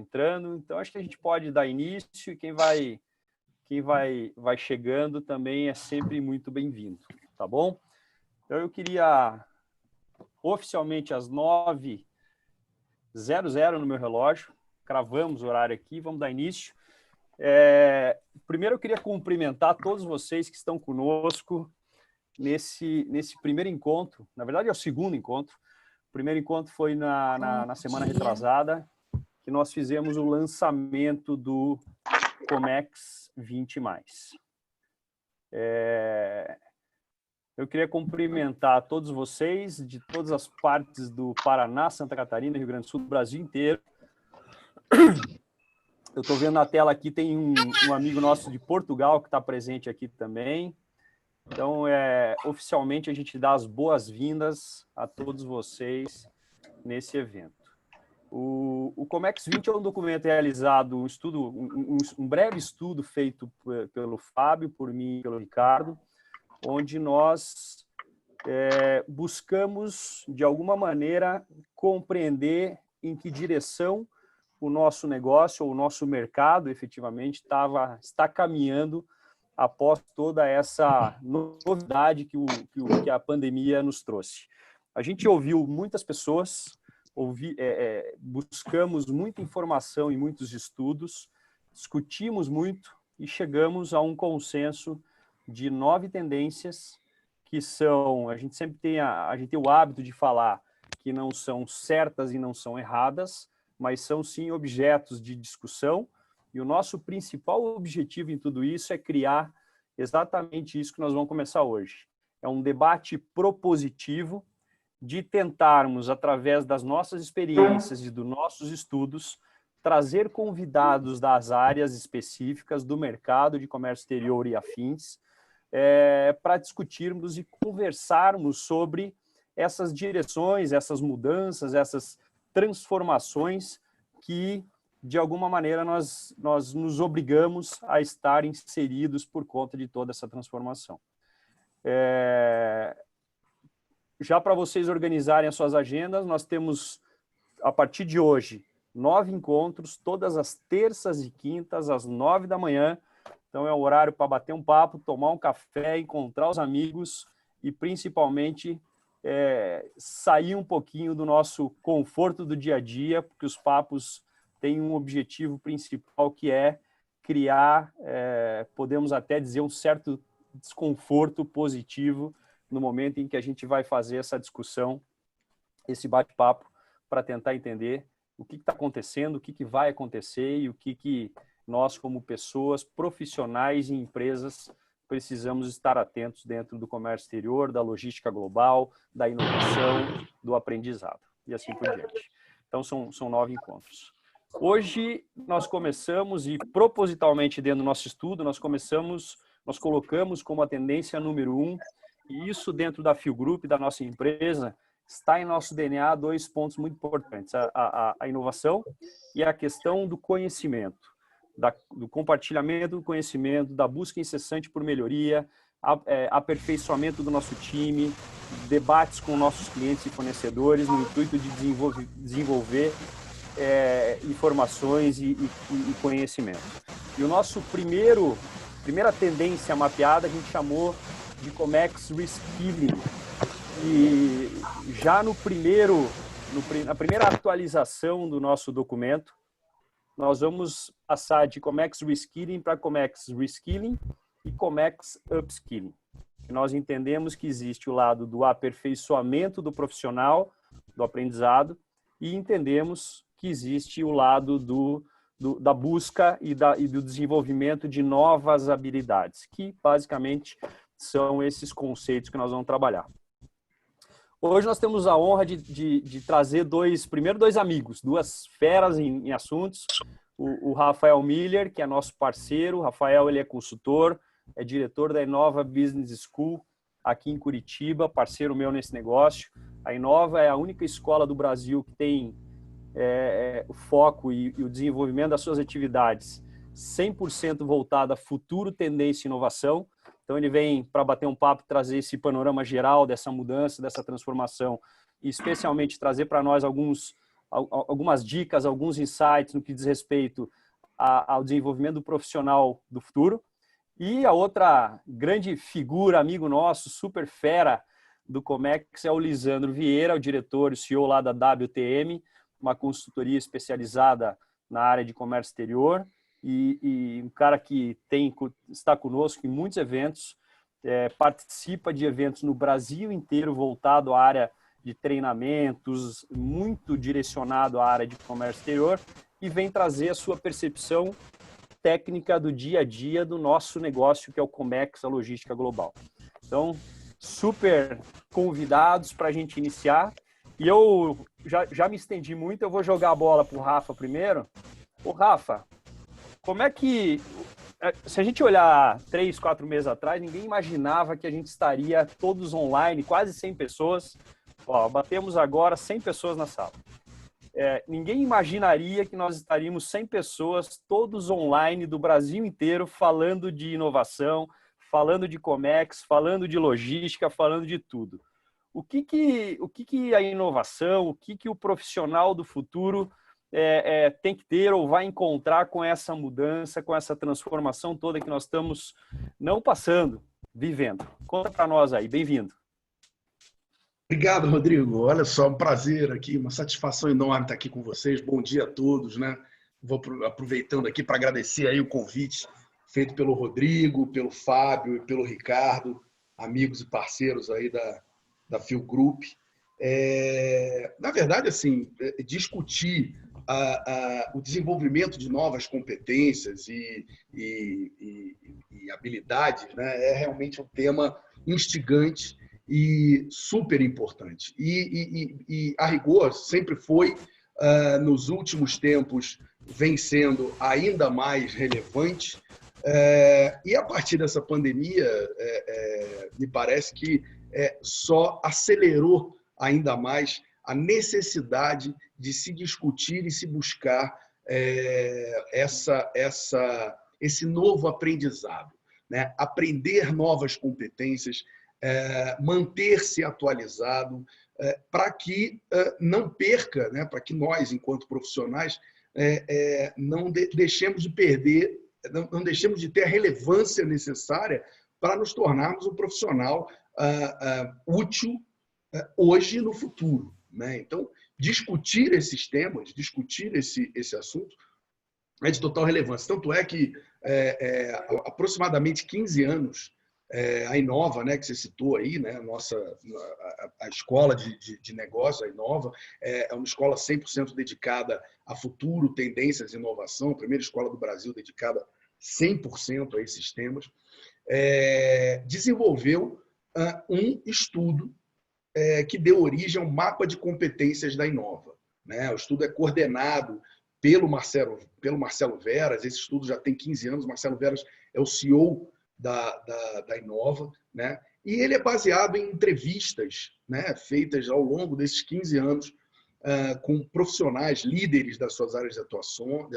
entrando, então acho que a gente pode dar início e quem vai chegando também é sempre muito bem-vindo, tá bom? Então eu queria oficialmente às 9h00 no meu relógio, cravamos o horário aqui, vamos dar início. Primeiro eu queria cumprimentar todos vocês que estão conosco nesse primeiro encontro, na verdade é o segundo encontro. O primeiro encontro foi na semana retrasada, que nós fizemos o lançamento do Comex 20+. Eu queria cumprimentar todos vocês, de todas as partes do Paraná, Santa Catarina, Rio Grande do Sul, do Brasil inteiro. Eu estou vendo na tela aqui, tem um amigo nosso de Portugal que está presente aqui também. Então, oficialmente, a gente dá as boas-vindas a todos vocês nesse evento. O Comex 20 é um documento realizado, um breve estudo feito pelo Fábio, por mim e pelo Ricardo, onde nós buscamos, de alguma maneira, compreender em que direção o nosso negócio ou o nosso mercado, efetivamente, está caminhando após toda essa novidade que a pandemia nos trouxe. A gente ouviu muitas pessoas, buscamos muita informação e muitos estudos, discutimos muito e chegamos a um consenso de 9 tendências que são, a gente sempre tem o hábito de falar que não são certas e não são erradas, mas são sim objetos de discussão, e o nosso principal objetivo em tudo isso é criar exatamente isso que nós vamos começar hoje. É um debate propositivo de tentarmos, através das nossas experiências e dos nossos estudos, trazer convidados das áreas específicas do mercado de comércio exterior e afins, para discutirmos e conversarmos sobre essas direções, essas mudanças, essas transformações que, de alguma maneira, nós nos obrigamos a estar inseridos por conta de toda essa transformação. Já para vocês organizarem as suas agendas, nós temos, a partir de hoje, 9 encontros, todas as terças e quintas, às 9 da manhã. Então, é um horário para bater um papo, tomar um café, encontrar os amigos e, principalmente, sair um pouquinho do nosso conforto do dia a dia, porque os papos têm um objetivo principal, que é criar, podemos até dizer, um certo desconforto positivo no momento em que a gente vai fazer essa discussão, esse bate-papo, para tentar entender o que está acontecendo, o que vai acontecer e o que nós, como pessoas, profissionais e empresas, precisamos estar atentos dentro do comércio exterior, da logística global, da inovação, do aprendizado, e assim por diante. Então, são 9 encontros. Hoje, nós começamos, e propositalmente dentro do nosso estudo, nós colocamos como a tendência número 1, e isso dentro da Fio Group, da nossa empresa, está em nosso DNA 2 pontos muito importantes, a inovação e a questão do conhecimento, do compartilhamento do conhecimento, da busca incessante por melhoria, aperfeiçoamento do nosso time, debates com nossos clientes e fornecedores no intuito de desenvolver informações e conhecimento. E o nosso primeira tendência mapeada a gente chamou de Comex Reskilling. E já na primeira atualização do nosso documento, nós vamos passar de Comex Reskilling para Comex Reskilling e Comex Upskilling. Nós entendemos que existe o lado do aperfeiçoamento do profissional, do aprendizado, e entendemos que existe o lado da busca e do desenvolvimento de novas habilidades, que basicamente são esses conceitos que nós vamos trabalhar. Hoje nós temos a honra de trazer primeiro dois amigos, duas feras em assuntos. O Rafael Miller, que é nosso parceiro. O Rafael, ele é consultor, é diretor da Inova Business School aqui em Curitiba, parceiro meu nesse negócio. A Inova é a única escola do Brasil que tem o foco e o desenvolvimento das suas atividades 100% voltada a futuro, tendência e inovação. Então, ele vem para bater um papo, trazer esse panorama geral dessa mudança, dessa transformação, e especialmente trazer para nós alguns algumas dicas, alguns insights no que diz respeito ao desenvolvimento do profissional do futuro. E a outra grande figura, amigo nosso, super fera do Comex, é o Lisandro Vieira, o diretor e CEO lá da WTM, uma consultoria especializada na área de comércio exterior, e um cara que está conosco em muitos eventos, participa de eventos no Brasil inteiro voltado à área de treinamentos, muito direcionado à área de comércio exterior, e vem trazer a sua percepção técnica do dia a dia do nosso negócio, que é o Comex, a logística global. Então, super convidados para a gente iniciar. E eu já me estendi muito, eu vou jogar a bola para o Rafa primeiro. Ô, Rafa, como é que... Se a gente olhar 3, 4 meses atrás, ninguém imaginava que a gente estaria todos online, quase 100 pessoas. Ó, batemos agora 100 pessoas na sala. Ninguém imaginaria que nós estaríamos 100 pessoas, todos online, do Brasil inteiro, falando de inovação, falando de Comex, falando de logística, falando de tudo. O que a inovação, o que o profissional do futuro tem que ter ou vai encontrar com essa mudança, com essa transformação toda que nós estamos não passando, vivendo? Conta para nós aí, bem-vindo. Obrigado, Rodrigo. Olha só, um prazer aqui, uma satisfação enorme estar aqui com vocês. Bom dia a todos, né? Vou aproveitando aqui para agradecer aí o convite feito pelo Rodrigo, pelo Fábio e pelo Ricardo, amigos e parceiros aí da Field Group. Na verdade, assim, discutir o desenvolvimento de novas competências e habilidades, né, é realmente um tema instigante e super importante. E a rigor sempre foi, nos últimos tempos, vem sendo ainda mais relevante. E a partir dessa pandemia, me parece que só acelerou ainda mais a necessidade de se discutir e se buscar esse novo aprendizado, né? Aprender novas competências, manter-se atualizado, para que não perca, né? Para que nós, enquanto profissionais, não deixemos de perder, não deixemos de ter a relevância necessária para nos tornarmos um profissional útil hoje e no futuro, né? Então, discutir esses temas, discutir esse assunto é de total relevância. Tanto é que, aproximadamente 15 anos, a Inova, né, que você citou aí, né, a escola de negócio, a Inova, é uma escola 100% dedicada a futuro, tendências e inovação, a primeira escola do Brasil dedicada 100% a esses temas, desenvolveu um estudo que deu origem ao mapa de competências da Inova, né? O estudo é coordenado pelo Marcelo Veras. Esse estudo já tem 15 anos. Marcelo Veras é o CEO da Inova, né? E ele é baseado em entrevistas, né, feitas ao longo desses 15 anos com profissionais, líderes das suas áreas de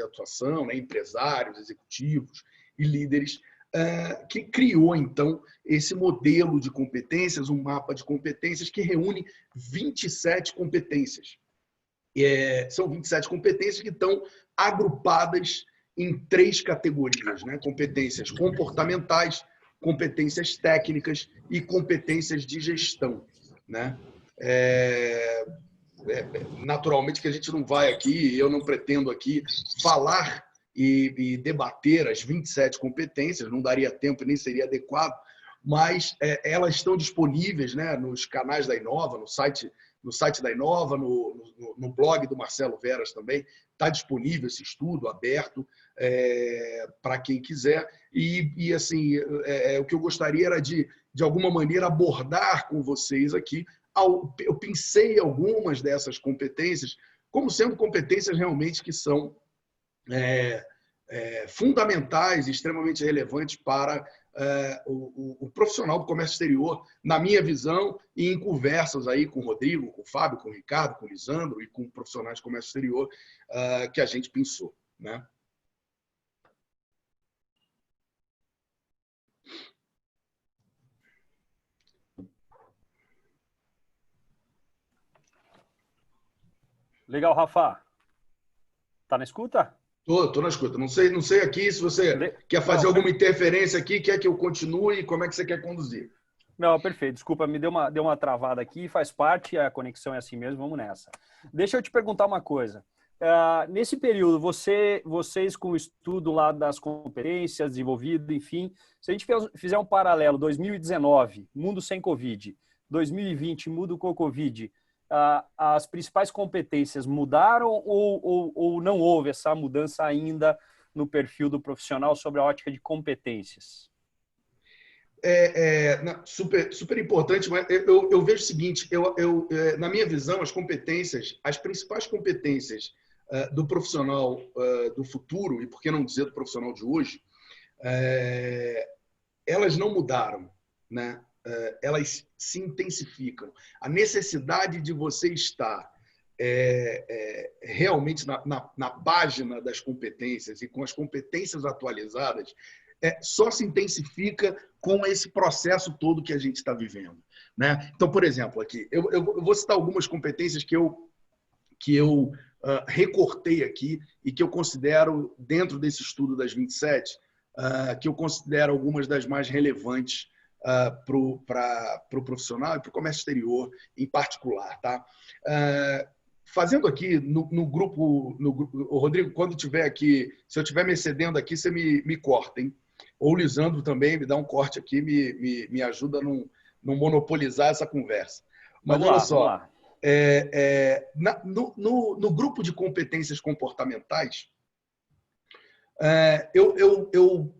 atuação, né, empresários, executivos e líderes, que criou, então, esse modelo de competências, um mapa de competências que reúne 27 competências. São 27 competências que estão agrupadas em 3 categorias, né? Competências comportamentais, competências técnicas e competências de gestão, né? Naturalmente que a gente não vai aqui, eu não pretendo aqui falar e debater as 27 competências, não daria tempo e nem seria adequado, mas elas estão disponíveis, né, nos canais da Inova, no site da Inova, no blog do Marcelo Veras também, está disponível esse estudo aberto para quem quiser. E assim, o que eu gostaria era de alguma maneira, abordar com vocês aqui. Eu pensei algumas dessas competências como sendo competências realmente que são fundamentais, extremamente relevantes para o profissional do comércio exterior, na minha visão, e em conversas aí com o Rodrigo, com o Fábio, com o Ricardo, com o Lisandro e com profissionais de comércio exterior que a gente pensou, né? Legal, Rafa. Tá na escuta? Tô na escuta. Não sei aqui se você quer fazer alguma interferência aqui, quer que eu continue, como é que você quer conduzir? Não, perfeito. Desculpa, me deu uma travada aqui, faz parte, a conexão é assim mesmo, vamos nessa. Deixa eu te perguntar uma coisa. Nesse período, vocês com o estudo lá das competências desenvolvido, enfim, se a gente fizer um paralelo, 2019, mundo sem Covid, 2020, mundo com Covid, as principais competências mudaram ou não houve essa mudança ainda no perfil do profissional sobre a ótica de competências? Super importante, mas eu vejo o seguinte, na minha visão, as principais competências do profissional do futuro, e por que não dizer do profissional de hoje, elas não mudaram, né? Elas se intensificam. A necessidade de você estar realmente na página das competências e com as competências atualizadas só se intensifica com esse processo todo que a gente está vivendo, né? Então, por exemplo, aqui, eu vou citar algumas competências que eu recortei aqui e que eu considero, dentro desse estudo das 27, que eu considero algumas das mais relevantes para o profissional e para o comércio exterior em particular. Tá? Fazendo aqui no grupo, Rodrigo, quando tiver aqui, se eu estiver me excedendo aqui, você me corta, hein? Ou o Lisandro também me dá um corte aqui, me ajuda a não monopolizar essa conversa. Mas olha só, no grupo de competências comportamentais, eu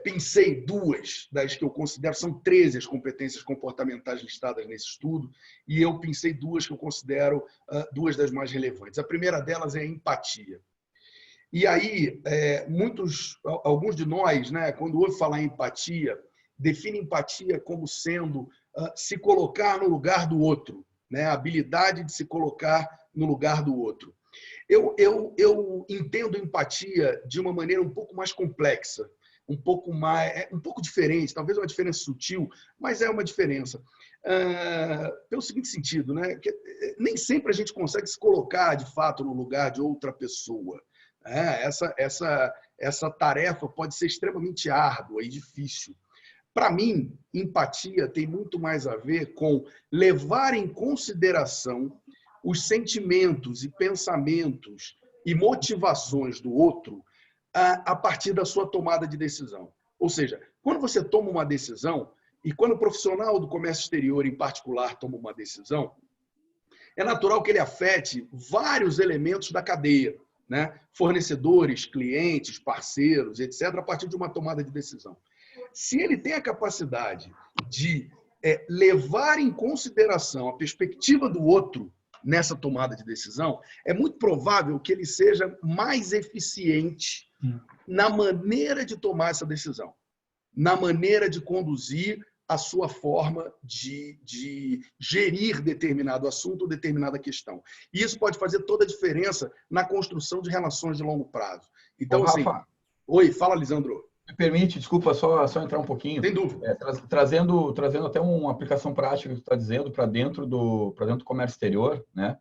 pensei duas das que eu considero, são 13 as competências comportamentais listadas nesse estudo, e eu pensei duas que eu considero duas das mais relevantes. A primeira delas é a empatia. E aí, alguns de nós, né, quando ouvem falar em empatia, definem empatia como sendo se colocar no lugar do outro, né, a habilidade de se colocar no lugar do outro. Eu entendo empatia de uma maneira um pouco mais complexa, um pouco diferente, talvez uma diferença sutil, mas é uma diferença. Pelo seguinte sentido, né, que nem sempre a gente consegue se colocar de fato no lugar de outra pessoa. Essa tarefa pode ser extremamente árdua e difícil. Para mim, empatia tem muito mais a ver com levar em consideração os sentimentos e pensamentos e motivações do outro a partir da sua tomada de decisão. Ou seja, quando você toma uma decisão, e quando o profissional do comércio exterior, em particular, toma uma decisão, é natural que ele afete vários elementos da cadeia, né? Fornecedores, clientes, parceiros, etc., a partir de uma tomada de decisão. Se ele tem a capacidade de levar em consideração a perspectiva do outro nessa tomada de decisão, é muito provável que ele seja mais eficiente na maneira de tomar essa decisão, na maneira de conduzir a sua forma de gerir determinado assunto ou determinada questão. E isso pode fazer toda a diferença na construção de relações de longo prazo. Então, assim... Rafa, oi, fala, Lisandro. Me permite, desculpa, só entrar um pouquinho. Sem dúvida. Trazendo até uma aplicação prática que tu está dizendo para dentro do comércio exterior, né?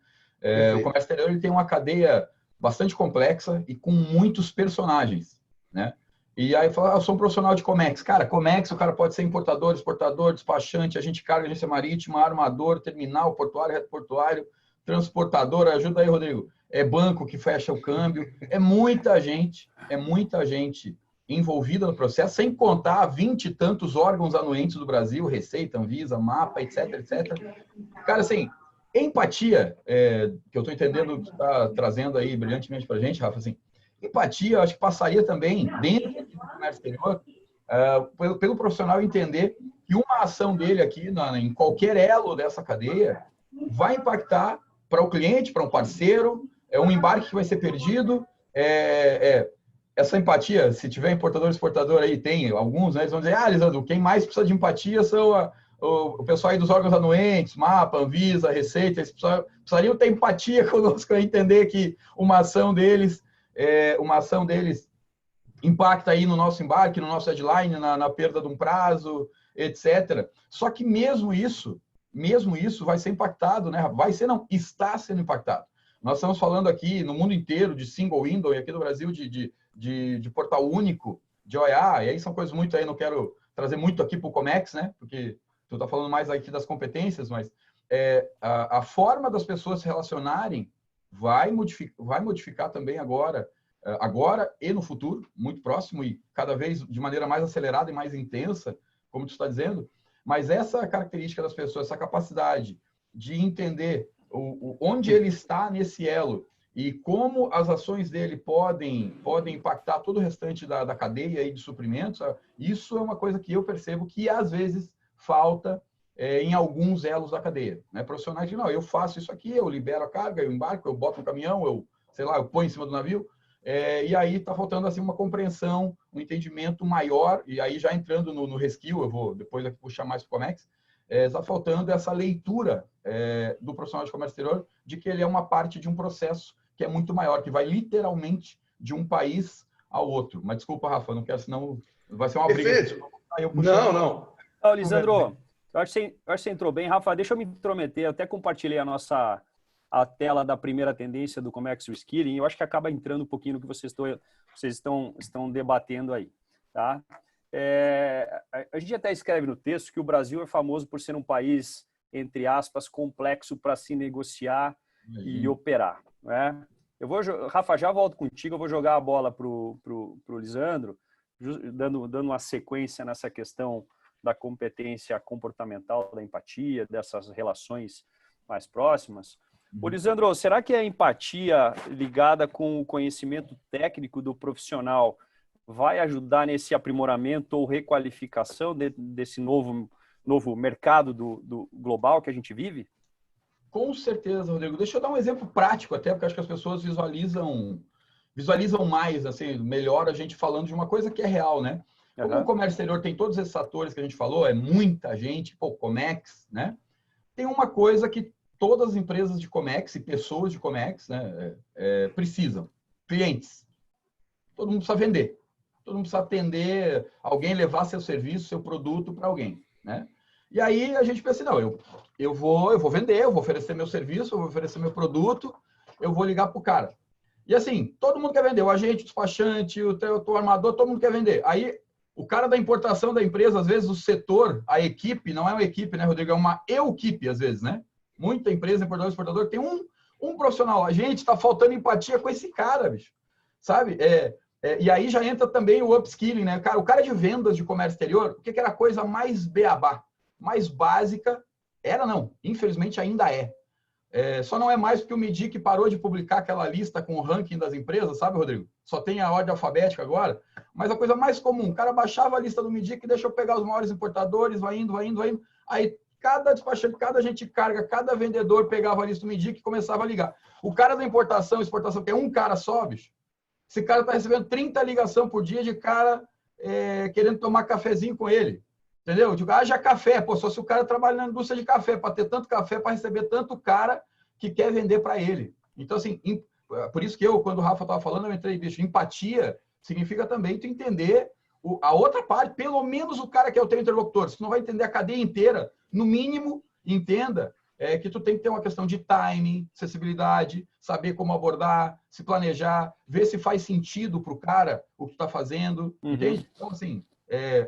O comércio exterior ele tem uma cadeia bastante complexa e com muitos personagens, né? E aí fala, eu sou um profissional de Comex. Cara, Comex, o cara pode ser importador, exportador, despachante, agente de carga, agência marítima, armador, terminal, portuário, reto portuário, transportador. Ajuda aí, Rodrigo. É banco que fecha o câmbio. É muita gente envolvida no processo, sem contar 20 e tantos órgãos anuentes do Brasil, Receita, Anvisa, Mapa, etc, etc. Cara, assim, empatia, que eu estou entendendo que está trazendo aí brilhantemente para a gente, Rafa, assim, empatia, eu acho que passaria também, dentro do comércio exterior, pelo profissional entender que uma ação dele aqui, em qualquer elo dessa cadeia, vai impactar para o cliente, para um parceiro, um embarque que vai ser perdido. Essa empatia, se tiver importador e exportador aí, tem alguns, né? Eles vão dizer, Lisandro, quem mais precisa de empatia são o pessoal aí dos órgãos anuentes, Mapa, Anvisa, Receita, eles precisariam ter empatia conosco para entender que uma ação deles impacta aí no nosso embarque, no nosso deadline, na perda de um prazo, etc. Só que mesmo isso, mesmo isso vai ser impactado, né? Vai ser, não, está sendo impactado. Nós estamos falando aqui no mundo inteiro de single window e aqui no Brasil de portal único, de OEA, e aí são coisas muito aí, não quero trazer muito aqui para o Comex, né? Porque tu está falando mais aqui das competências, mas a forma das pessoas se relacionarem vai modificar também agora e no futuro, muito próximo e cada vez de maneira mais acelerada e mais intensa, como tu está dizendo, mas essa característica das pessoas, essa capacidade de entender onde ele está nesse elo e como as ações dele podem impactar todo o restante da cadeia aí de suprimentos, isso é uma coisa que eu percebo que às vezes falta em alguns elos da cadeia, né? Profissionais que não, eu faço isso aqui, eu libero a carga, eu embarco, eu boto no caminhão, eu ponho em cima do navio, e aí está faltando assim uma compreensão, um entendimento maior, e aí já entrando no reskill, eu vou depois aqui puxar mais para o Comex, está faltando essa leitura do profissional de comércio exterior de que ele é uma parte de um processo que é muito maior, que vai literalmente de um país ao outro. Mas desculpa, Rafa, não quero, senão vai ser uma Perfeito. briga. Não. Lisandro, eu acho que você entrou bem. Rafa, deixa eu me intrometer, eu até compartilhei a tela da primeira tendência do Comex Reskilling, eu acho que acaba entrando um pouquinho no que vocês estão debatendo aí, tá? A gente até escreve no texto que o Brasil é famoso por ser um país, entre aspas, complexo para se negociar e operar, né? Rafa, já volto contigo, eu vou jogar a bola pro Lisandro, dando uma sequência nessa questão da competência comportamental, da empatia, dessas relações mais próximas. Ô, Lisandro, será que a empatia ligada com o conhecimento técnico do profissional vai ajudar nesse aprimoramento ou requalificação desse novo mercado do global que a gente vive? Com certeza, Rodrigo. Deixa eu dar um exemplo prático até, porque acho que as pessoas visualizam mais, assim, melhor a gente falando de uma coisa que é real, né? Como o comércio exterior tem todos esses fatores que a gente falou, é muita gente, Comex, né? Tem uma coisa que todas as empresas de Comex e pessoas de Comex, né, precisam. Clientes. Todo mundo precisa vender. Todo mundo precisa atender alguém, levar seu serviço, seu produto para alguém, né? E aí a gente pensa, não, eu vou vender, eu vou oferecer meu serviço, eu vou oferecer meu produto, eu vou ligar para o cara. E assim, todo mundo quer vender, o agente, o despachante, o armador, todo mundo quer vender. Aí o cara da importação da empresa, às vezes o setor, a equipe, não é uma equipe, né, Rodrigo? É uma equipe, às vezes, né? Muita empresa, importador, exportador, tem um profissional. A gente está faltando empatia com esse cara, bicho. Sabe? E aí já entra também o upskilling, né? Cara, o cara de vendas de comércio exterior, o que era a coisa mais beabá, mais básica? Era não, infelizmente ainda é. Só não é mais porque o MIDIC parou de publicar aquela lista com o ranking das empresas, sabe, Rodrigo? Só tem a ordem alfabética agora. Mas a coisa mais comum, o cara baixava a lista do MIDIC e deixa eu pegar os maiores importadores, vai indo. Aí cada despachante, cada agente de carga, cada vendedor pegava a lista do MIDIC e começava a ligar. O cara da importação, exportação, que é um cara só, bicho, esse cara está recebendo 30 ligações por dia de cara querendo tomar cafezinho com ele. Entendeu? Eu digo, haja café. Pô, só se o cara trabalha na indústria de café, para ter tanto café, para receber tanto cara que quer vender para ele. Então, assim, por isso que quando o Rafa estava falando, eu entrei, bicho, empatia significa também tu entender a outra parte, pelo menos o cara que é o teu interlocutor. Se tu não vai entender a cadeia inteira, no mínimo, entenda que tu tem que ter uma questão de timing, acessibilidade, saber como abordar, se planejar, ver se faz sentido para o cara o que tu está fazendo, entende? Então, assim,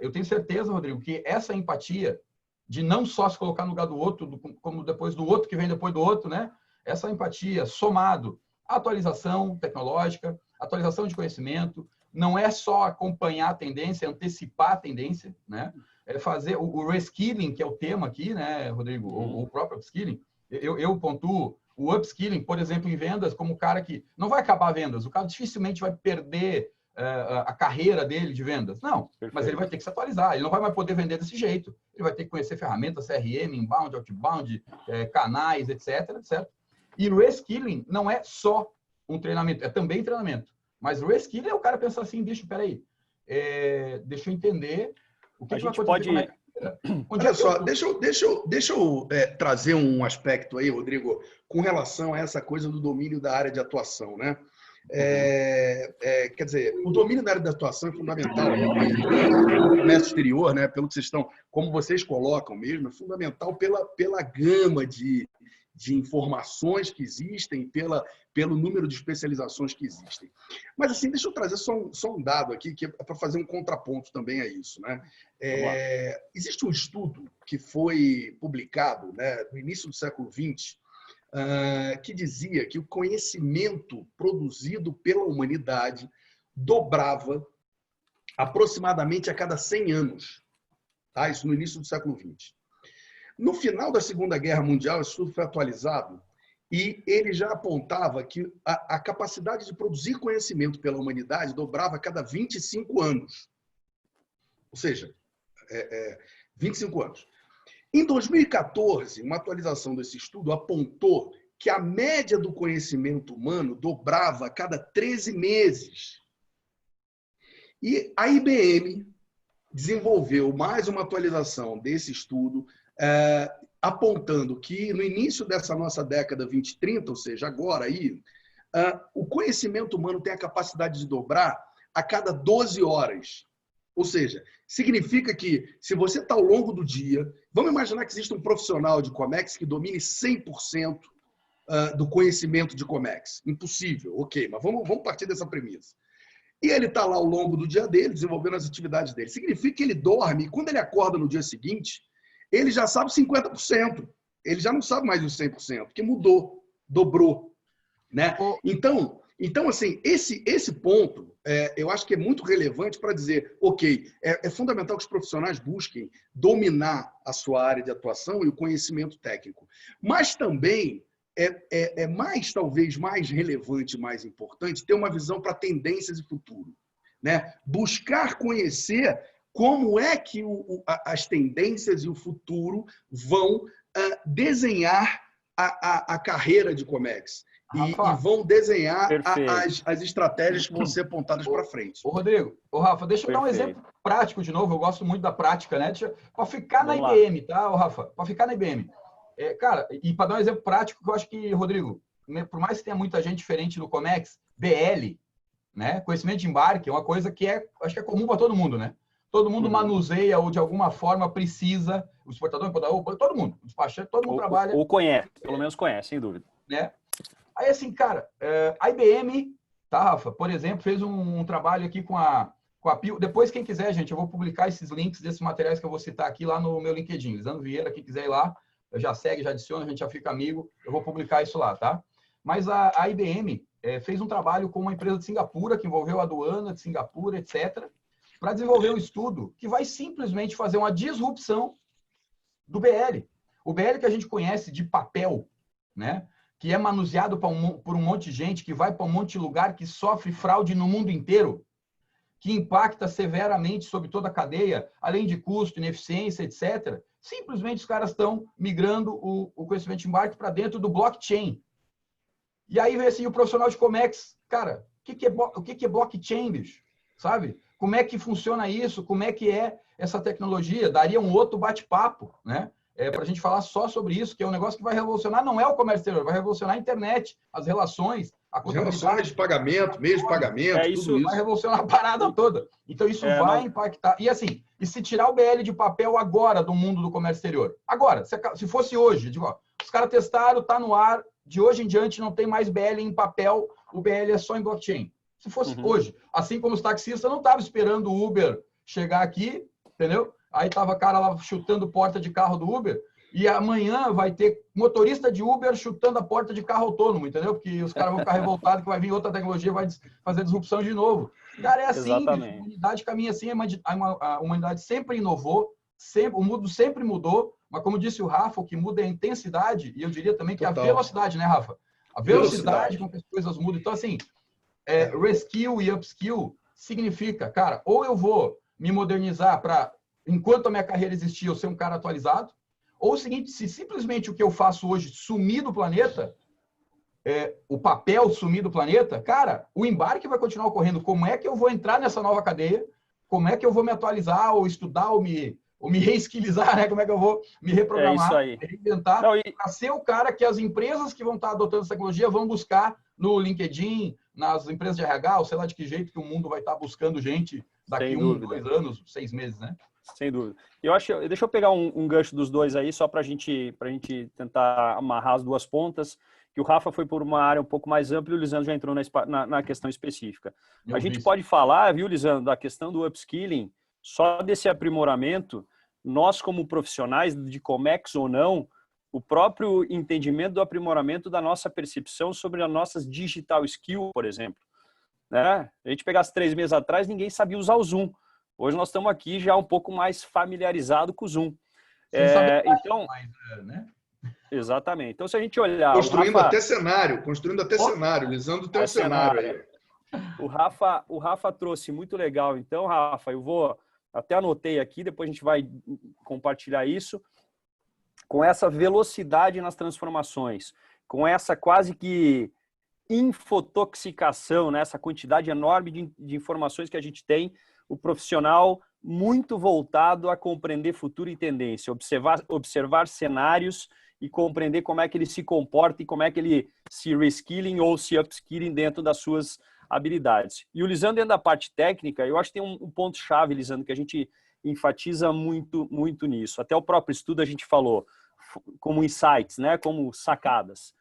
eu tenho certeza, Rodrigo, que essa empatia de não só se colocar no lugar do outro, como depois do outro que vem depois do outro, né? Essa empatia somado à atualização tecnológica, atualização de conhecimento, não é só acompanhar a tendência, é antecipar a tendência, né? É fazer o reskilling, que é o tema aqui, né, Rodrigo? O próprio upskilling. Eu pontuo o upskilling, por exemplo, em vendas, como o cara que não vai acabar vendas. O cara dificilmente vai perder a carreira dele de vendas. Não, perfeito. Mas ele vai ter que se atualizar. Ele não vai mais poder vender desse jeito. Ele vai ter que conhecer ferramentas CRM, inbound, outbound, canais, etc, etc. E reskilling não é só um treinamento, é também treinamento. Mas reskilling é o cara pensar assim, bicho, peraí, deixa eu entender o que, a que gente vai acontecer. Olha só, deixa eu trazer um aspecto aí, Rodrigo, com relação a essa coisa do domínio da área de atuação, né? quer dizer, o domínio da área da atuação é fundamental. O comércio exterior, né, pelo que vocês estão, como vocês colocam mesmo, é fundamental pela gama de informações que existem, pelo número de especializações que existem. Mas, assim, deixa eu trazer só um dado aqui, que é para fazer um contraponto também a isso, né? Existe um estudo que foi publicado, né, no início do século XX, que dizia que o conhecimento produzido pela humanidade dobrava aproximadamente a cada 100 anos. Tá? Isso no início do século XX. No final da Segunda Guerra Mundial, esse estudo foi atualizado e ele já apontava que a capacidade de produzir conhecimento pela humanidade dobrava a cada 25 anos. Ou seja, 25 anos. Em 2014, uma atualização desse estudo apontou que a média do conhecimento humano dobrava a cada 13 meses. E a IBM desenvolveu mais uma atualização desse estudo, apontando que no início dessa nossa década 2030, ou seja, agora aí, o conhecimento humano tem a capacidade de dobrar a cada 12 horas. Ou seja, significa que se você está ao longo do dia, vamos imaginar que existe um profissional de Comex que domine 100% do conhecimento de Comex. Impossível, ok, mas vamos partir dessa premissa. E ele está lá ao longo do dia dele, desenvolvendo as atividades dele. Significa que ele dorme e quando ele acorda no dia seguinte, ele já sabe 50%. Ele já não sabe mais os 100%, porque mudou, dobrou. Né? Então, assim, esse ponto, eu acho que é muito relevante para dizer, ok, é fundamental que os profissionais busquem dominar a sua área de atuação e o conhecimento técnico. Mas também talvez mais relevante, mais importante, ter uma visão para tendências e futuro. Né? Buscar conhecer como é que as tendências e o futuro vão desenhar a carreira de Comex. E vão desenhar as estratégias que vão ser apontadas para frente. Ô, Rodrigo, Rafa, deixa eu dar um exemplo prático de novo. Eu gosto muito da prática, né? Para ficar na IBM, tá, Rafa? Para ficar na IBM. Cara, e para dar um exemplo prático, que eu acho que, Rodrigo, por mais que tenha muita gente diferente no Comex, BL, né? Conhecimento de embarque é uma coisa que acho que é comum para todo mundo, né? Todo mundo manuseia ou de alguma forma precisa, o exportador, todo mundo, o despachante, todo mundo trabalha. Ou conhece, pelo menos conhece, sem dúvida. Né? Aí, assim, cara, a IBM, tá, Rafa, por exemplo, fez um trabalho aqui com a Pio. Depois, quem quiser, gente, eu vou publicar esses links desses materiais que eu vou citar aqui lá no meu LinkedIn. Lisandro Vieira, quem quiser ir lá, já segue, já adiciona, a gente já fica amigo. Eu vou publicar isso lá, tá? Mas a IBM fez um trabalho com uma empresa de Singapura, que envolveu a aduana de Singapura, etc., para desenvolver um estudo que vai simplesmente fazer uma disrupção do BL. O BL que a gente conhece de papel, né? Que é manuseado por um monte de gente, que vai para um monte de lugar, que sofre fraude no mundo inteiro, que impacta severamente sobre toda a cadeia, além de custo, ineficiência, etc. Simplesmente os caras estão migrando o conhecimento de embarque para dentro do blockchain. E aí vem assim, o profissional de Comex, cara, o que é blockchain, bicho? Sabe? Como é que funciona isso? Como é que é essa tecnologia? Daria um outro bate-papo, né? Para a gente falar só sobre isso, que é um negócio que vai revolucionar, não é o comércio exterior, vai revolucionar a internet, as relações, a relações de pagamento, meios de pagamento, tudo isso. Vai revolucionar a parada toda. Então, isso vai impactar. E assim, se tirar o BL de papel agora do mundo do comércio exterior, agora, se fosse hoje, digo, ó, os caras testaram, tá no ar, de hoje em diante não tem mais BL em papel, o BL é só em blockchain. Se fosse hoje, assim como os taxistas não estavam esperando o Uber chegar aqui, entendeu? Aí tava cara lá chutando porta de carro do Uber, e amanhã vai ter motorista de Uber chutando a porta de carro autônomo, entendeu? Porque os caras vão ficar revoltados que vai vir outra tecnologia, vai fazer disrupção de novo. Cara, é assim, a humanidade caminha assim, a humanidade sempre inovou, o mundo sempre mudou, mas como disse o Rafa, o que muda é a intensidade, e eu diria também que a velocidade, né, Rafa? A velocidade com que as coisas mudam. Então, assim, reskill e upskill significa, cara, ou eu vou me modernizar para, enquanto a minha carreira existir, eu ser um cara atualizado, ou o seguinte, se simplesmente o que eu faço hoje sumir do planeta, o papel sumir do planeta, cara, o embarque vai continuar ocorrendo. Como é que eu vou entrar nessa nova cadeia? Como é que eu vou me atualizar, ou estudar, ou me reesquilizar, né? Como é que eu vou me reprogramar, reinventar, para ser o cara que as empresas que vão estar adotando essa tecnologia vão buscar no LinkedIn, nas empresas de RH, ou sei lá de que jeito que o mundo vai estar buscando gente daqui 2 anos, 6 meses, né? Sem dúvida. Deixa eu pegar um gancho dos dois aí, só para a gente tentar amarrar as duas pontas, que o Rafa foi por uma área um pouco mais ampla e o Lisandro já entrou na questão específica. A gente pode falar, viu, Lisandro, da questão do upskilling, só desse aprimoramento, nós como profissionais de Comex ou não, o próprio entendimento do aprimoramento da nossa percepção sobre as nossas digital skills, por exemplo. Né? A gente pegasse 3 meses atrás, ninguém sabia usar o Zoom. Hoje nós estamos aqui já um pouco mais familiarizado com o Zoom. Então, né? Exatamente. Então, se a gente olhar... Construindo até cenário, Lisandro tem um cenário aí. O Rafa trouxe muito legal. Então, Rafa, até anotei aqui, depois a gente vai compartilhar isso, com essa velocidade nas transformações, com essa quase que infotoxicação, né? Essa quantidade enorme de informações que a gente tem, o profissional muito voltado a compreender futuro e tendência, observar cenários e compreender como é que ele se comporta e como é que ele se reskilling ou se upskilling dentro das suas habilidades. E o Lisandro, dentro da parte técnica, eu acho que tem um ponto-chave, Lisandro, que a gente enfatiza muito, muito nisso. Até o próprio estudo a gente falou, como insights, né? Como sacadas.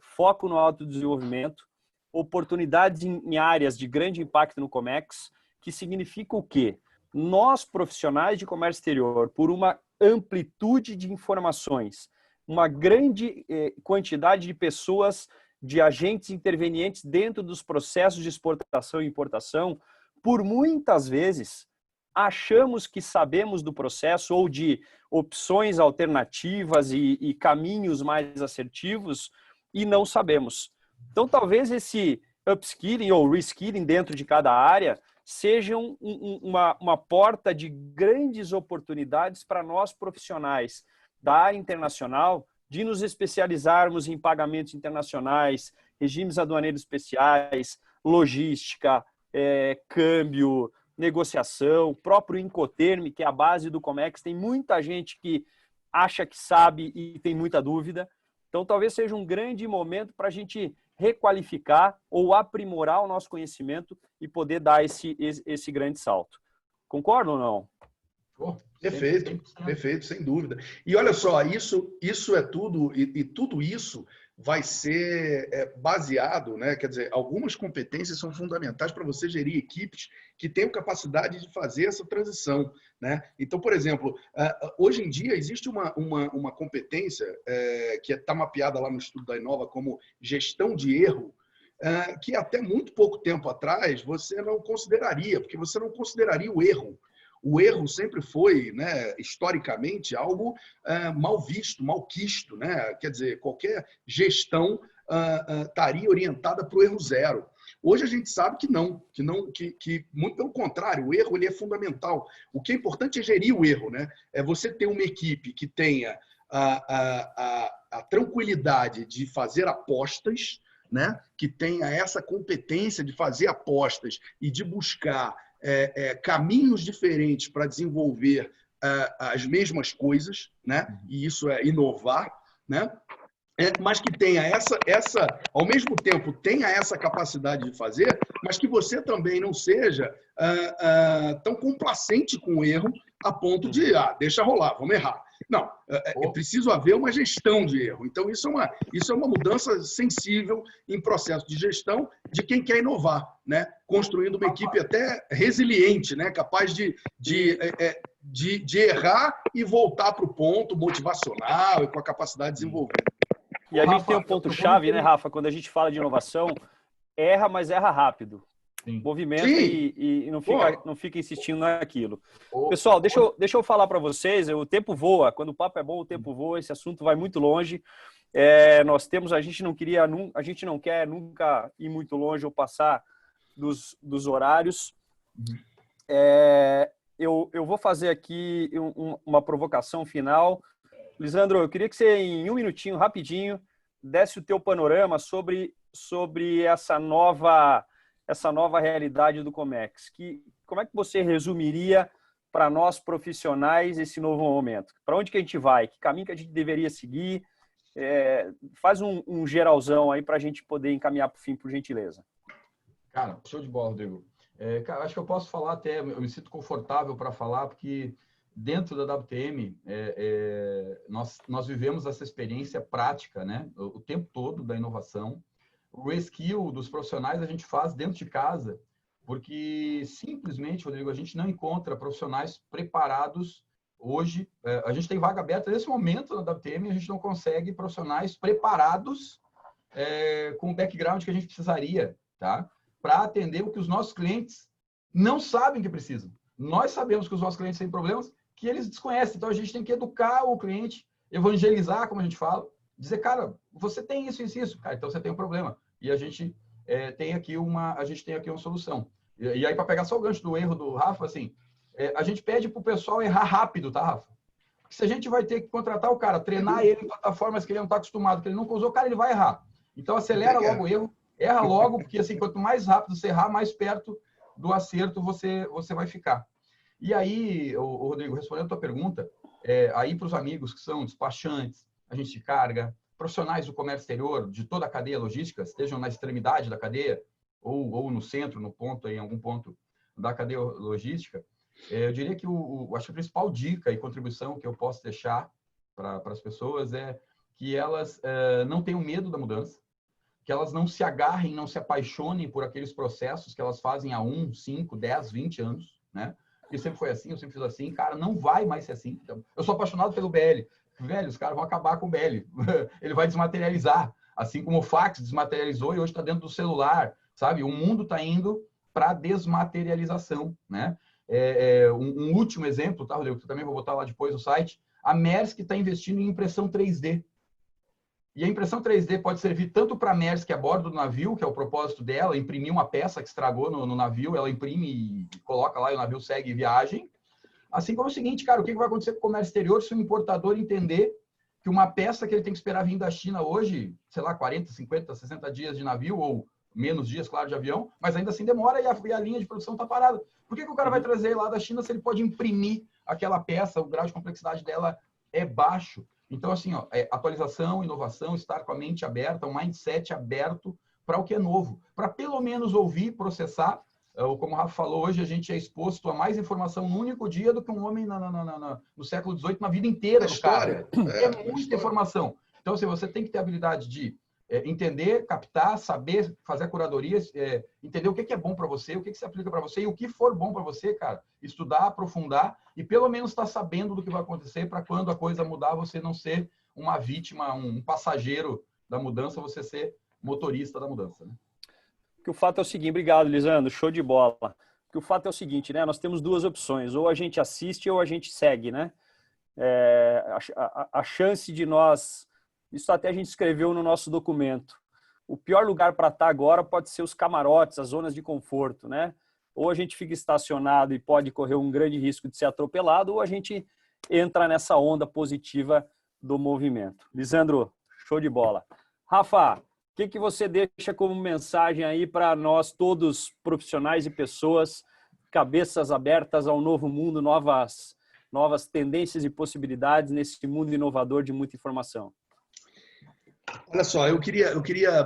Foco no autodesenvolvimento, oportunidades em áreas de grande impacto no Comex, que significa o quê? Nós, profissionais de comércio exterior, por uma amplitude de informações, uma grande quantidade de pessoas, de agentes intervenientes dentro dos processos de exportação e importação, por muitas vezes achamos que sabemos do processo ou de opções alternativas e caminhos mais assertivos e não sabemos. Então, talvez esse upskilling ou reskilling dentro de cada área sejam uma porta de grandes oportunidades para nós profissionais da área internacional de nos especializarmos em pagamentos internacionais, regimes aduaneiros especiais, logística, câmbio, negociação, o próprio Incoterm, que é a base do Comex. Tem muita gente que acha que sabe e tem muita dúvida. Então, talvez seja um grande momento para a gente requalificar ou aprimorar o nosso conhecimento e poder dar esse grande salto. Concorda ou não? Perfeito, sem dúvida. E olha só, isso é tudo, e tudo isso vai ser baseado, né? Quer dizer, algumas competências são fundamentais para você gerir equipes que tenham capacidade de fazer essa transição, né? Então, por exemplo, hoje em dia existe uma competência que está mapeada lá no estudo da Inova como gestão de erro, que até muito pouco tempo atrás você não consideraria, porque você não consideraria o erro. O erro sempre foi, né, historicamente, algo mal visto, mal quisto, né? Quer dizer, qualquer gestão estaria orientada para o erro zero. Hoje a gente sabe que muito pelo contrário, o erro ele é fundamental. O que é importante é gerir o erro, né? É você ter uma equipe que tenha a tranquilidade de fazer apostas, né? Que tenha essa competência de fazer apostas e de buscar caminhos diferentes para desenvolver as mesmas coisas, né? E isso é inovar, né? Mas que tenha ao mesmo tempo, tenha essa capacidade de fazer, mas que você também não seja tão complacente com o erro a ponto de, deixa rolar, vamos errar. Não, é preciso haver uma gestão de erro. Então, isso é uma mudança sensível em processo de gestão de quem quer inovar, né? Construindo uma equipe até resiliente, né? Capaz de errar e voltar para o ponto motivacional e com a capacidade de desenvolver. E a gente tem um ponto-chave, né, Rafa? Quando a gente fala de inovação, erra, mas erra rápido. Sim. Movimenta e não fica insistindo naquilo. Pessoal, deixa eu falar para vocês, o tempo voa. Quando o papo é bom, o tempo voa. Esse assunto vai muito longe. A gente não quer nunca ir muito longe ou passar dos horários. Eu vou fazer aqui uma provocação final. Lisandro, eu queria que você, em um minutinho, rapidinho, desse o teu panorama sobre essa nova realidade do Comex. Como é que você resumiria para nós profissionais esse novo momento? Para onde que a gente vai? Que caminho que a gente deveria seguir? Faz um geralzão aí para a gente poder encaminhar para o fim, por gentileza. Cara, show de bola, Rodrigo. Cara, acho que eu posso falar até, eu me sinto confortável para falar, porque dentro da WTM, nós vivemos essa experiência prática, né? O tempo todo da inovação. O reskill dos profissionais a gente faz dentro de casa, porque simplesmente, Rodrigo, a gente não encontra profissionais preparados hoje. A gente tem vaga aberta nesse momento na WTM, a gente não consegue profissionais preparados com o background que a gente precisaria, tá? Para atender o que os nossos clientes não sabem que precisam. Nós sabemos que os nossos clientes têm problemas que eles desconhecem. Então, a gente tem que educar o cliente, evangelizar, como a gente fala, dizer, cara, você tem isso, isso, isso. Cara, então você tem um problema. E a gente tem aqui uma solução. E aí, para pegar só o gancho do erro do Rafa, assim, a gente pede para o pessoal errar rápido, tá, Rafa? Porque se a gente vai ter que contratar o cara, treinar ele em plataformas que ele não está acostumado, que ele nunca usou, cara, ele vai errar. Então, acelera logo o erro, erra logo, porque assim, quanto mais rápido você errar, mais perto do acerto você vai ficar. E aí, Rodrigo, respondendo a tua pergunta, aí para os amigos que são despachantes, agentes de carga, profissionais do comércio exterior, de toda a cadeia logística, estejam na extremidade da cadeia, ou no centro, no ponto, em algum ponto da cadeia logística, eu diria que acho que a principal dica e contribuição que eu posso deixar para as pessoas é que elas não tenham medo da mudança, que elas não se agarrem, não se apaixonem por aqueles processos que elas fazem há 1, 5, 10, 20 anos, né? Porque sempre foi assim, eu sempre fiz assim, cara, não vai mais ser assim. Eu sou apaixonado pelo BL. Velho, os caras vão acabar com o BL. Ele vai desmaterializar. Assim como o fax desmaterializou e hoje está dentro do celular, sabe? O mundo está indo para a desmaterialização, né? Um último exemplo, tá, Rodrigo? Que eu também vou botar lá depois no site. A Maersk está investindo em impressão 3D. E a impressão 3D pode servir tanto para a Maersk a bordo do navio, que é o propósito dela, imprimir uma peça que estragou no navio, ela imprime e coloca lá e o navio segue viagem. Assim como é o seguinte, cara, o que vai acontecer com o comércio exterior se o importador entender que uma peça que ele tem que esperar vir da China hoje, sei lá, 40, 50, 60 dias de navio, ou menos dias, claro, de avião, mas ainda assim demora e a linha de produção está parada. Por que o cara vai trazer lá da China se ele pode imprimir aquela peça, o grau de complexidade dela é baixo? Então, assim, atualização, inovação, estar com a mente aberta, um mindset aberto para o que é novo. Para pelo menos ouvir, processar. Como o Rafa falou, hoje a gente é exposto a mais informação num único dia do que um homem no século XVIII, na vida inteira do cara. É muita informação. Então, assim, você tem que ter a habilidade de entender, captar, saber fazer a curadoria, entender o que é bom para você, o que se aplica para você e o que for bom para você, cara, estudar, aprofundar e pelo menos estar sabendo do que vai acontecer para quando a coisa mudar, você não ser uma vítima, um passageiro da mudança, você ser motorista da mudança, né? Porque o fato é o seguinte, obrigado, Lisandro, show de bola. Porque o fato é o seguinte, né? Nós temos duas opções, ou a gente assiste ou a gente segue, né? A chance de nós... Isso até a gente escreveu no nosso documento. O pior lugar para estar agora pode ser os camarotes, as zonas de conforto, né? Ou a gente fica estacionado e pode correr um grande risco de ser atropelado, ou a gente entra nessa onda positiva do movimento. Lisandro, show de bola. Rafa, o que você deixa como mensagem aí para nós todos, profissionais e pessoas, cabeças abertas ao novo mundo, novas tendências e possibilidades nesse mundo inovador de muita informação? Olha só, eu queria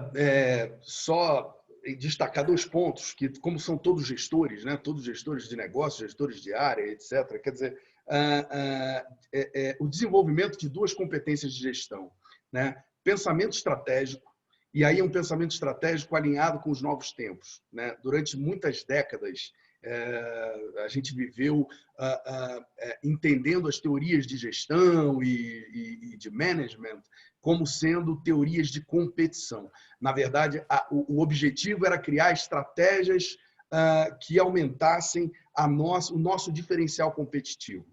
só destacar 2 pontos, que como são todos gestores, né? Todos gestores de negócio, gestores de área, etc. Quer dizer, o desenvolvimento de 2 competências de gestão, né? Pensamento estratégico, e aí um pensamento estratégico alinhado com os novos tempos, né? Durante muitas décadas, a gente viveu entendendo as teorias de gestão e de management como sendo teorias de competição. Na verdade, o objetivo era criar estratégias que aumentassem o nosso diferencial competitivo.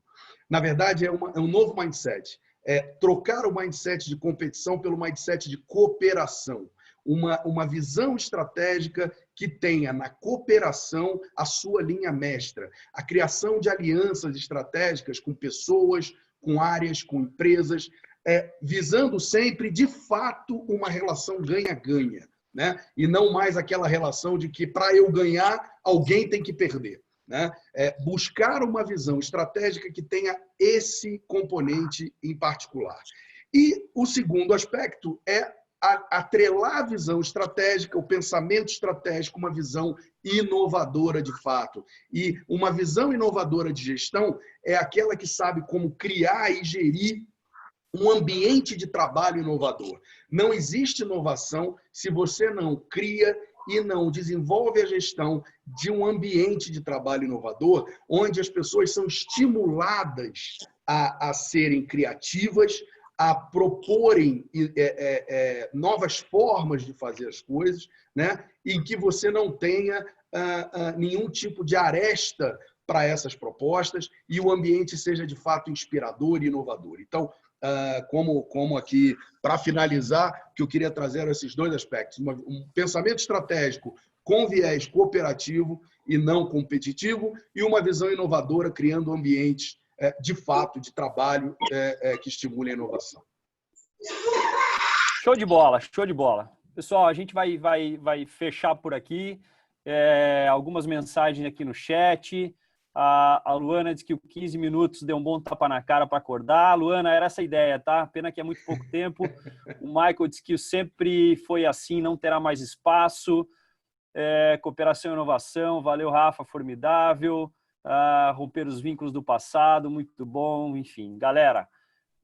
Na verdade, é um novo mindset. Trocar o mindset de competição pelo mindset de cooperação. Uma visão estratégica que tenha na cooperação a sua linha mestra. A criação de alianças estratégicas com pessoas, com áreas, com empresas, visando sempre, de fato, uma relação ganha-ganha, né? E não mais aquela relação de que, para eu ganhar, alguém tem que perder, né? Buscar uma visão estratégica que tenha esse componente em particular. E o segundo aspecto é atrelar a visão estratégica, o pensamento estratégico, uma visão inovadora de fato. E uma visão inovadora de gestão é aquela que sabe como criar e gerir um ambiente de trabalho inovador. Não existe inovação se você não cria e não desenvolve a gestão de um ambiente de trabalho inovador, onde as pessoas são estimuladas a serem criativas, a proporem novas formas de fazer as coisas, né? Em que você não tenha nenhum tipo de aresta para essas propostas e o ambiente seja, de fato, inspirador e inovador. Então, como aqui, para finalizar, que eu queria trazer esses dois aspectos. Um pensamento estratégico com viés cooperativo e não competitivo e uma visão inovadora, criando ambientes de fato, de trabalho que estimule a inovação. Show de bola, show de bola. Pessoal, a gente vai fechar por aqui. Algumas mensagens aqui no chat. A Luana disse que o 15 minutos deu um bom tapa na cara para acordar. Luana, era essa a ideia, tá? Pena que é muito pouco tempo. O Michael disse que sempre foi assim, não terá mais espaço. Cooperação e inovação. Valeu, Rafa, formidável. Romper os vínculos do passado, muito bom, enfim. Galera,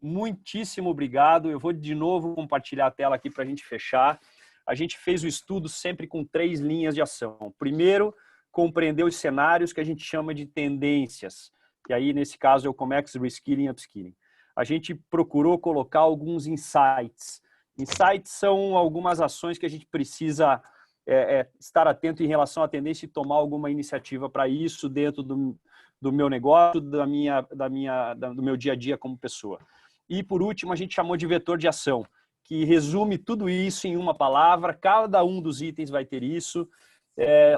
muitíssimo obrigado. Eu vou de novo compartilhar a tela aqui para a gente fechar. A gente fez o estudo sempre com 3 linhas de ação. Primeiro, compreender os cenários que a gente chama de tendências. E aí, nesse caso, é o Comex, Reskilling e Upskilling. A gente procurou colocar alguns insights. Insights são algumas ações que a gente precisa estar atento em relação à tendência e tomar alguma iniciativa para isso dentro do meu negócio, do meu dia a dia como pessoa. E, por último, a gente chamou de vetor de ação, que resume tudo isso em uma palavra. Cada um dos itens vai ter isso.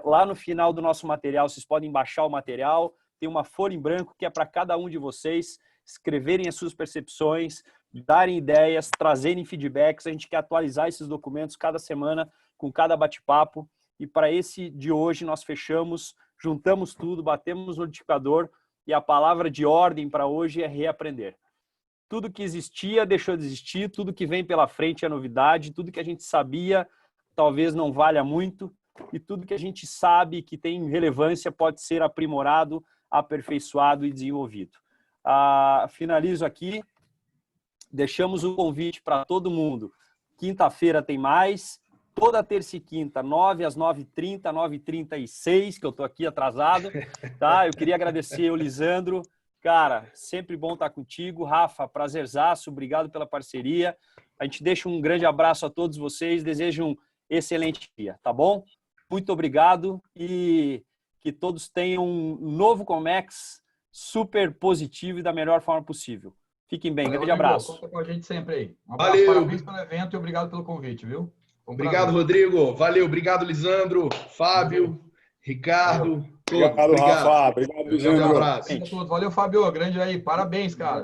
Lá no final do nosso material, vocês podem baixar o material. Tem uma folha em branco que é para cada um de vocês escreverem as suas percepções, darem ideias, trazerem feedbacks. A gente quer atualizar esses documentos cada semana, com cada bate-papo, e para esse de hoje nós fechamos, juntamos tudo, batemos no liquidificador, e a palavra de ordem para hoje é reaprender. Tudo que existia deixou de existir, tudo que vem pela frente é novidade, tudo que a gente sabia talvez não valha muito, e tudo que a gente sabe que tem relevância pode ser aprimorado, aperfeiçoado e desenvolvido. Finalizo aqui, deixamos o convite para todo mundo. Quinta-feira tem mais. Toda terça e quinta, 9 às 9h30, 9h36, que eu estou aqui atrasado, tá? Eu queria agradecer o Lisandro. Cara, sempre bom estar contigo. Rafa, prazerzaço, obrigado pela parceria. A gente deixa um grande abraço a todos vocês, desejo um excelente dia, tá bom? Muito obrigado e que todos tenham um novo Comex super positivo e da melhor forma possível. Fiquem bem, grande abraço. Conta com a gente sempre aí. Um abraço, valeu. Parabéns pelo evento e obrigado pelo convite, viu? Obrigado, Rodrigo. Valeu, obrigado, Lisandro, Fábio, Ricardo. Obrigado, Rafa. Obrigado, Lisandro. Um abraço. Valeu, Fábio. Grande aí. Parabéns, cara.